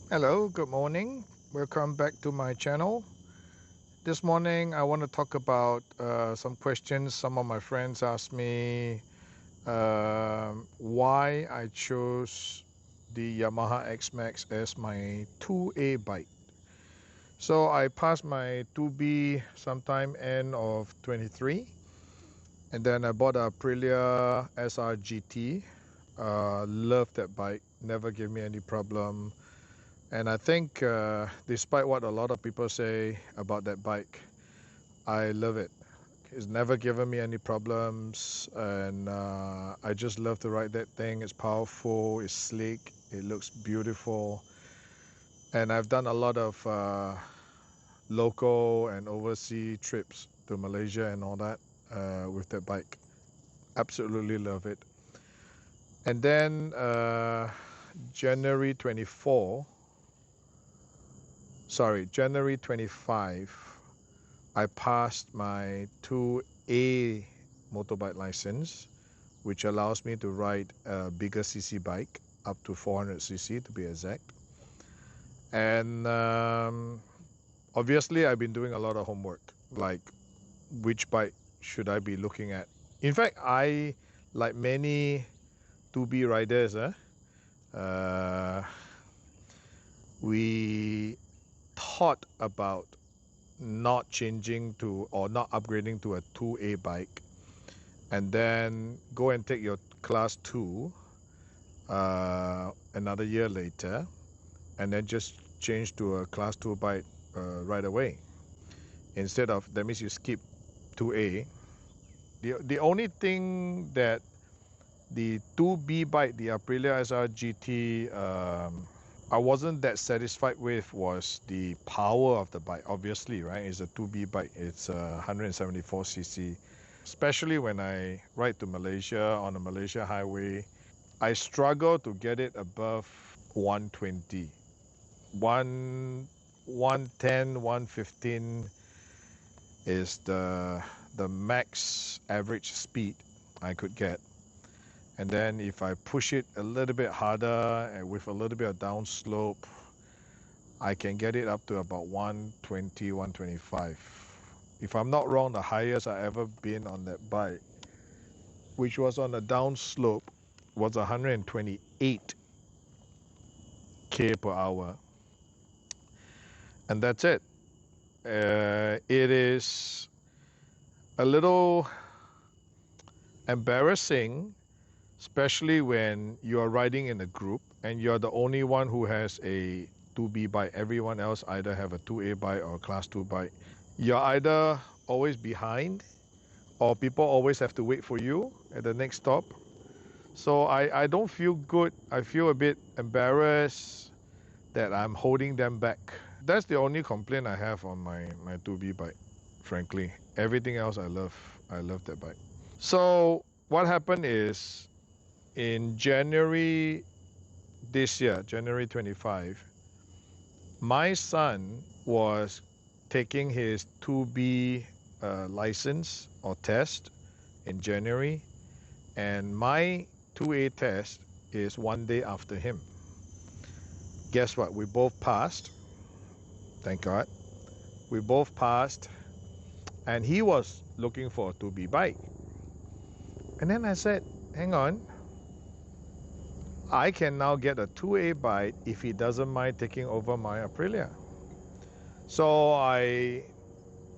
Hello, good morning. Welcome back to my channel. This morning, I want to talk about some questions some of my friends asked me why I chose the Yamaha Xmax as my 2A bike. So I passed my 2B sometime end of 23, and then I bought a Aprilia SR GT. Love that bike, never gave me any problem. And I think, despite what a lot of people say about that bike, I love it. It's never given me any problems, and I just love to ride that thing. It's powerful, it's sleek, it looks beautiful, and I've done a lot of local and overseas trips to Malaysia and all that with that bike. Absolutely love it. And then January 24, sorry, January 25, I passed my 2A motorbike license, which allows me to ride a bigger cc bike, up to 400cc to be exact. And obviously, I've been doing a lot of homework, like which bike should I be looking at. In fact, like many 2B riders, we thought about not changing to or not upgrading to a 2A bike, and then go and take your class 2 another year later, and then just change to a class 2 bike right away. Instead of, that means you skip 2A. The only thing that the 2B bike, the Aprilia SR GT, I wasn't that satisfied with was the power of the bike. Obviously, right? It's a 2B bike. It's 174cc. Especially when I ride to Malaysia on a Malaysia highway, I struggle to get it above 120. 110, 115 is the max average speed I could get. And then if I push it a little bit harder and with a little bit of downslope, I can get it up to about 120, 125. If I'm not wrong, the highest I ever been on that bike, which was on a downslope, was 128 k per hour. And that's it. It is a little embarrassing, especially when you are riding in a group and you're the only one who has a 2B bike. Everyone else either have a 2A bike or a class 2 bike. You're either always behind, or people always have to wait for you at the next stop. So I don't feel good. I feel a bit embarrassed that I'm holding them back. That's the only complaint I have on my 2B bike, frankly. Everything else I love. I love that bike. So what happened is, in January this year, January 25, my son was taking his 2B license or test in January, and my 2A test is one day after him. Guess what? We both passed. Thank God. We both passed, and he was looking for a 2B bike. And then I said, hang on, I can now get a 2A bike if he doesn't mind taking over my Aprilia. So I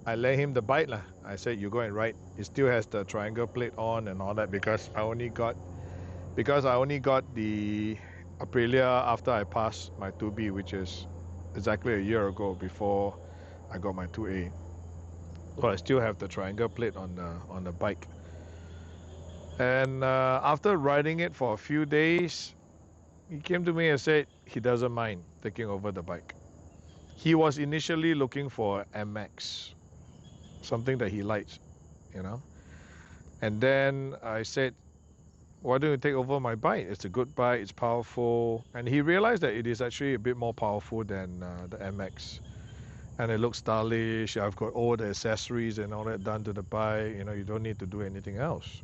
let him the bike lah. I said, you go and ride. It still has the triangle plate on and all that, because I only got the Aprilia after I passed my 2B, which is exactly a year ago, before I got my 2A. So I still have the triangle plate on the bike. And after riding it for a few days, he came to me and said he doesn't mind taking over the bike. He was initially looking for MX, something that he likes, you know. And then I said, why don't you take over my bike? It's a good bike, it's powerful. And he realized that it is actually a bit more powerful than the MX. And it looks stylish. I've got all the accessories and all that done to the bike. You know, you don't need to do anything else.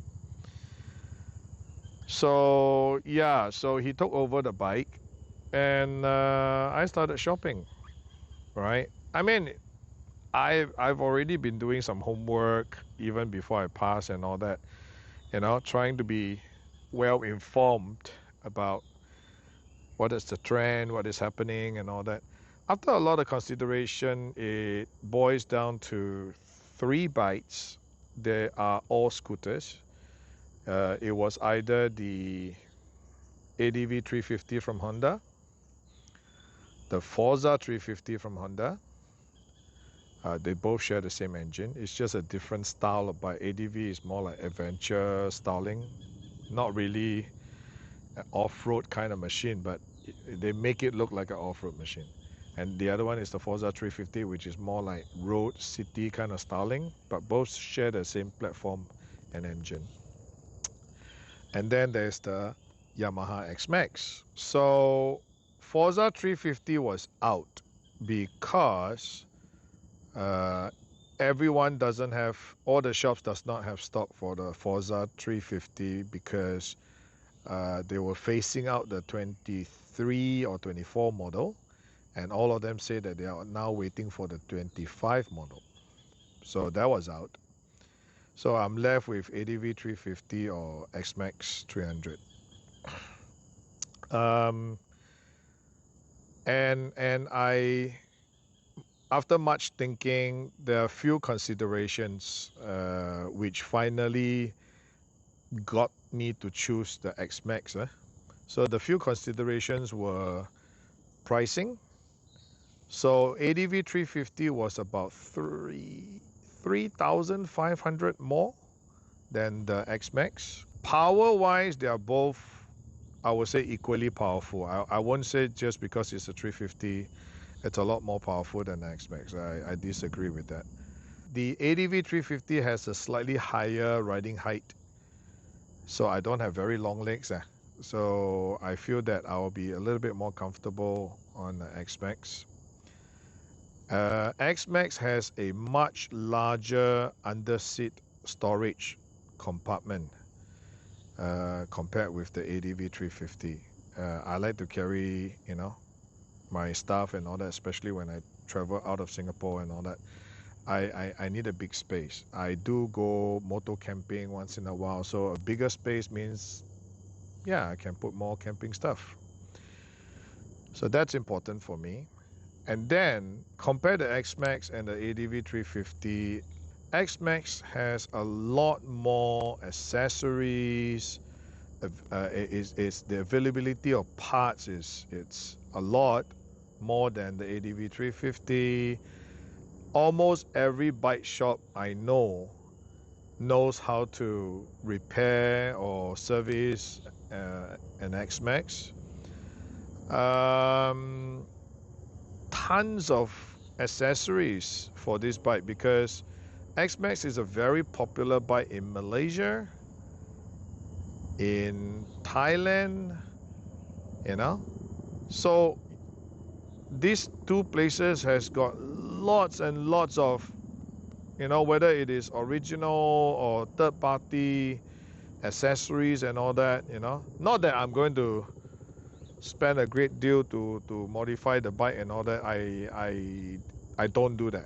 So yeah, so he took over the bike, and I started shopping, right? I mean, I've already been doing some homework even before I pass and all that, trying to be well informed about what is the trend, what is happening, and all that. After a lot of consideration, it boils down to three bikes. They are all scooters. It was either the ADV 350 from Honda, the Forza 350 from Honda. They both share the same engine. It's just a different style of bike. ADV is more like adventure styling, not really an off-road kind of machine, but they make it look like an off-road machine. And the other one is the Forza 350, which is more like road city kind of styling, but both share the same platform and engine. And then there's the Yamaha Xmax. So Forza 350 was out because everyone doesn't have, all the shops does not have stock for the Forza 350 because they were phasing out the 23 or 24 model, and all of them say that they are now waiting for the 25 model. So that was out. So I'm left with ADV 350 or Xmax 300. And I, after much thinking, there are a few considerations which finally got me to choose the Xmax. So the few considerations were pricing. So ADV 350 was about 3,500 more than the Xmax. Power-wise, they are both, I would say, equally powerful. I won't say just because it's a 350, it's a lot more powerful than the Xmax. I disagree with that. The ADV 350 has a slightly higher riding height, so I don't have very long legs. So I feel that I'll be a little bit more comfortable on the Xmax. Xmax has a much larger under-seat storage compartment compared with the ADV 350. I like to carry, my stuff and all that, especially when I travel out of Singapore and all that. I need a big space. I do go motor camping once in a while, so a bigger space means, yeah, I can put more camping stuff. So that's important for me. And then compare the Xmax and the ADV 350. Xmax has a lot more accessories. The availability of parts it's a lot more than the ADV 350. Almost every bike shop I know knows how to repair or service an Xmax. Tons of accessories for this bike because Xmax is a very popular bike in Malaysia, in Thailand, So these two places has got lots and lots of, whether it is original or third party accessories and all that, Not that I'm going to spend a great deal to modify the bike and all that. I don't do that.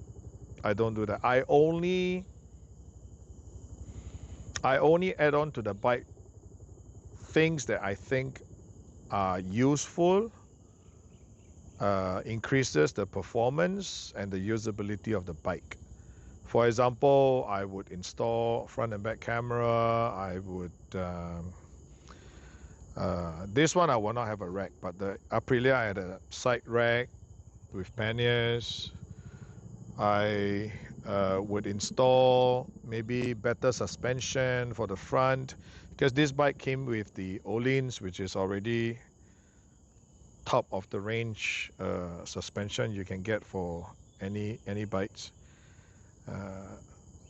I don't do that. I only add on to the bike things that I think are useful, increases the performance and the usability of the bike. For example, I would install front and back camera. I would this one I will not have a rack, but the Aprilia I had a side rack with panniers. I would install maybe better suspension for the front because this bike came with the Öhlins, which is already top of the range suspension you can get for any bikes.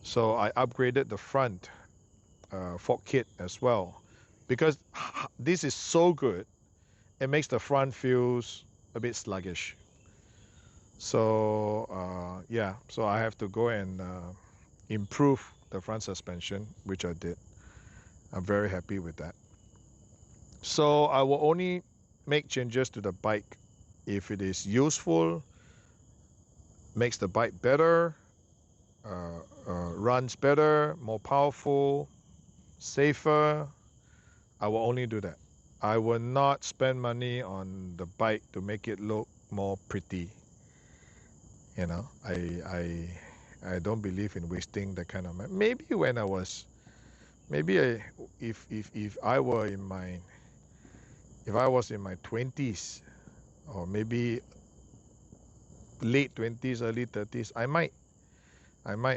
So I upgraded the front fork kit as well because this is so good. It makes the front feels a bit sluggish. So yeah, so I have to go and improve the front suspension, which I did. I'm very happy with that. So I will only make changes to the bike if it is useful, makes the bike better, runs better, more powerful, safer. I will only do that. I will not spend money on the bike to make it look more pretty. You know, I don't believe in wasting that kind of money. Maybe when I was, if I were in my, if I was in my 20s, or maybe late 20s, early 30s, I might,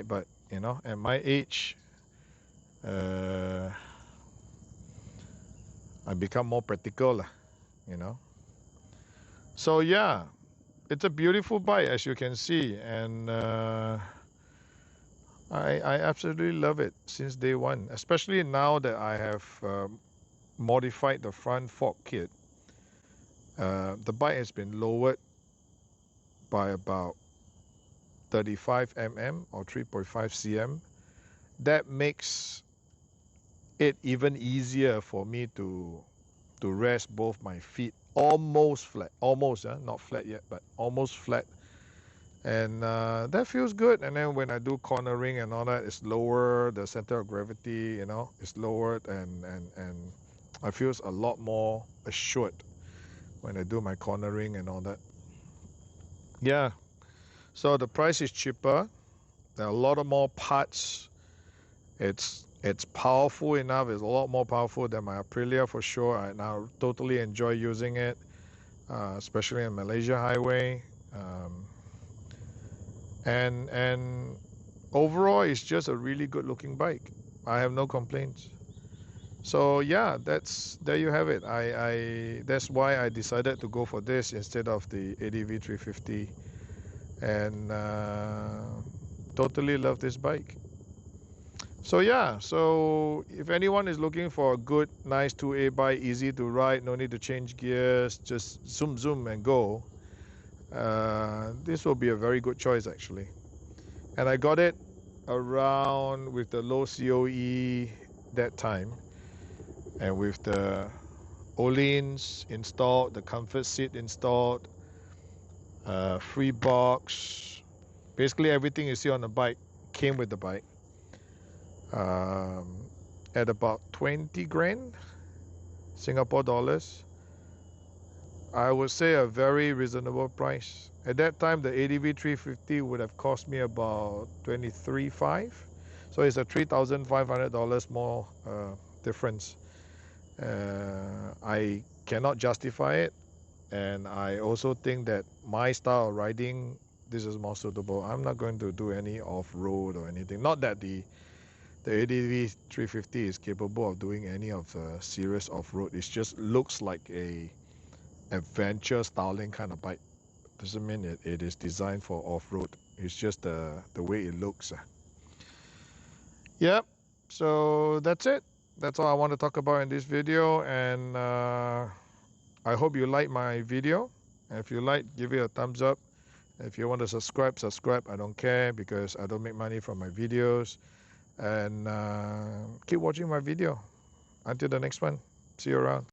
but you know, at my age, I become more practical, you know. So yeah, it's a beautiful bike, as you can see, and I absolutely love it since day one, especially now that I have modified the front fork kit. The bike has been lowered by about 35 mm or 3.5 cm. That makes it even easier for me to rest both my feet almost flat, not flat yet, but almost flat, and that feels good. And then when I do cornering and all that, it's lower, the center of gravity, you know, is lowered, and I feel a lot more assured when I do my cornering and all that. Yeah, so the price is cheaper. There are a lot of more parts. It's powerful enough. It's a lot more powerful than my Aprilia for sure. I now totally enjoy using it, especially in Malaysia highway. And overall, it's just a really good looking bike. I have no complaints. So yeah, there you have it. That's why I decided to go for this instead of the ADV 350, and totally love this bike. So yeah, so if anyone is looking for a good, nice 2A bike, easy to ride, no need to change gears, just zoom and go, this will be a very good choice actually. And I got it around with the low COE that time, and with the Olins installed, the comfort seat installed, free box, basically everything you see on the bike came with the bike. At about 20 grand Singapore dollars. I would say a very reasonable price. At that time, the ADV 350 would have cost me about 23.5, so it's a $3,500 more difference. I cannot justify it, and I also think that my style of riding, this is more suitable. I'm not going to do any off-road or anything. Not that the ADV 350 is capable of doing any of the serious off-road. It just looks like a adventure styling kind of bike. Doesn't mean it is designed for off-road. It's just the way it looks. Yep, so that's it. That's all I want to talk about in this video, and I hope you like my video. If you like, give it a thumbs up. If you want to subscribe. I don't care, because I don't make money from my videos. And keep watching my video. Until the next one, see you around.